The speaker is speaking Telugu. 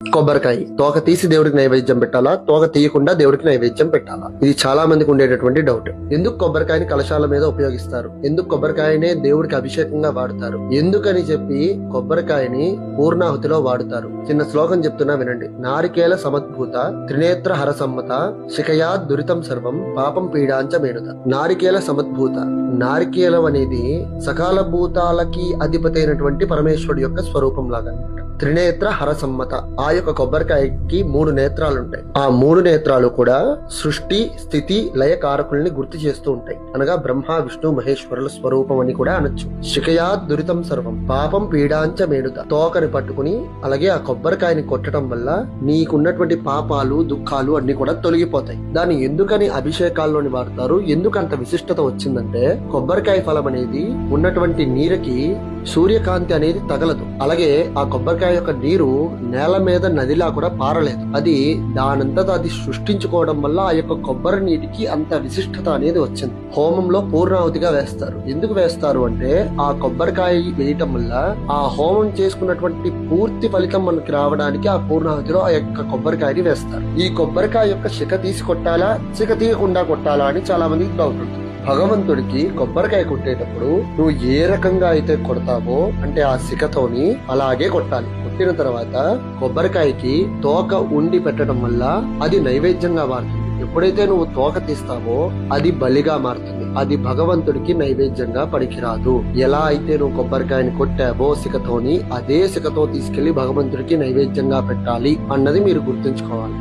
కొబ్బరికాయ తోక తీసి దేవుడికి నైవేద్యం పెట్టాలా, తోక తీయకుండా దేవుడికి నైవేద్యం పెట్టాలా? ఇది చాలా మందికి ఉండేటటువంటి డౌట్. ఎందుకు కొబ్బరికాయని కలశాల మీద ఉపయోగిస్తారు? ఎందుకు కొబ్బరికాయనే దేవుడికి అభిషేకంగా వాడతారు? ఎందుకని చెప్పి కొబ్బరికాయని పూర్ణాహుతిలో వాడుతారు? చిన్న శ్లోకం చెప్తున్నా వినండి. నారికేల సమద్భూత త్రినేత్ర హరసమ్మత శిఖయా దురితం సర్వం పాపం పీడాంచ మేనుత. నారికేల సమద్భూత, నారికేలం అనేది సకాల భూతాలకి అధిపతి అయినటువంటి పరమేశ్వరుడు యొక్క స్వరూపం లాగా అన్నమాట. త్రినేత్ర హరసమ్మత, ఆ యొక్క కొబ్బరికాయకి 3 నేత్రాలు ఉంటాయి. ఆ 3 నేత్రాలు కూడా సృష్టి స్థితి లయ కారకుల్ని గుర్తు చేస్తూ ఉంటాయి. అనగా బ్రహ్మ విష్ణు మహేశ్వరుల స్వరూపం అని కూడా అనొచ్చు. శిఖయా దురితం సర్వం పాపం పీడాంచ మేడుత. తోకని పట్టుకుని అలాగే ఆ కొబ్బరికాయని కొట్టడం వల్ల నీకున్నటువంటి పాపాలు దుఃఖాలు అన్ని కూడా తొలగిపోతాయి. దాన్ని ఎందుకని అభిషేకాల్లోని వాడతారు? ఎందుకు అంత విశిష్టత వచ్చిందంటే కొబ్బరికాయ ఫలం అనేది ఉన్నటువంటి నీరుకి సూర్యకాంతి అనేది తగలదు. అలాగే ఆ కొబ్బరికాయ యొక్క నీరు నేల మీద నదిలా కూడా పారలేదు. అది దానంతటా అది సృష్టించుకోవడం వల్ల ఆ యొక్క కొబ్బరి నీటికి అంత విశిష్టత అనేది వచ్చింది. హోమంలో పూర్ణాహుతిగా వేస్తారు. ఎందుకు వేస్తారు అంటే ఆ కొబ్బరికాయ వేయటం వల్ల ఆ హోమం చేసుకున్నటువంటి పూర్తి ఫలితం మనకి రావడానికి ఆ పూర్ణాహుతిలో ఆ యొక్క కొబ్బరికాయని వేస్తారు. ఈ కొబ్బరికాయ యొక్క శిఖ తీసి కొట్టాలా, శిఖ తీయకుండా కొట్టాలా అని చాలా మందికి డౌట్ ఉంటుంది. భగవంతుడికి కొబ్బరికాయ కొట్టేటప్పుడు నువ్వు ఏ రకంగా అయితే కొడతావో అంటే ఆ శిఖతోని అలాగే కొట్టాలి. కొట్టిన తర్వాత కొబ్బరికాయకి తోక ఉండి పెట్టడం వల్ల అది నైవేద్యంగా మారుతుంది. ఎప్పుడైతే నువ్వు తోక తీస్తావో అది బలిగా మారుతుంది. అది భగవంతుడికి నైవేద్యంగా పనికిరాదు. ఎలా అయితే నువ్వు కొబ్బరికాయని కొట్టావో శిఖతోని, అదే శిఖతో తీసుకెళ్లి భగవంతుడికి నైవేద్యంగా పెట్టాలి అన్నది మీరు గుర్తుంచుకోవాలి.